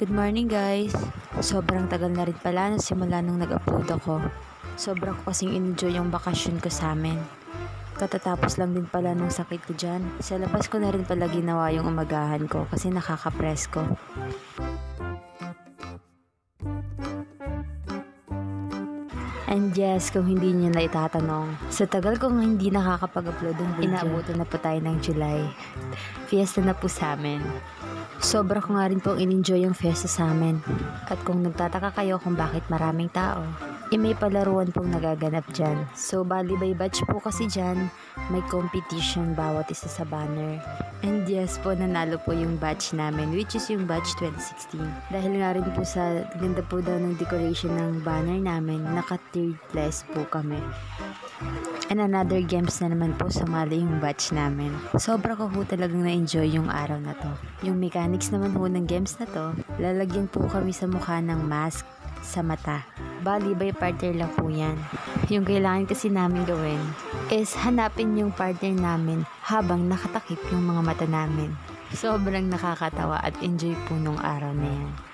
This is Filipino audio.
Good morning guys! Sobrang tagal na rin pala na simula nung nag-upload ako. Sobrang ko kasing enjoy yung bakasyon ko sa amin. Katatapos lang din pala nung sakit ko dyan. Sa labas ko na rin pala ginawa yung umagahan ko kasi nakaka-presko. And yes, kung hindi nyo na itatanong, sa tagal kong hindi nakakapag-upload ng video, inaabutan na po tayo ng July. Fiesta na po sa amin. Sobra ko nga rin pong in-enjoy yung fiesta sa amin. At kung nagtataka kayo kung bakit maraming tao, may palaruan pong nagaganap dyan. So, bali by batch po kasi dyan, may competition bawat isa sa banner. And yes po, nanalo po yung batch namin, which is yung batch 2016. Dahil nga rin po sa ganda po daw ng decoration ng banner namin, naka-third place po kami. And another games na naman po sumali yung batch namin. Sobra ko po talagang na-enjoy yung araw na to. Yung mechanics naman po ng games na to, lalagyan po kami sa mukha ng mask sa mata. Bali, by partner lang po yan. Yung kailangan kasi namin gawin is hanapin yung partner namin habang nakatakip yung mga mata namin. Sobrang nakakatawa at enjoy po nung araw na yan.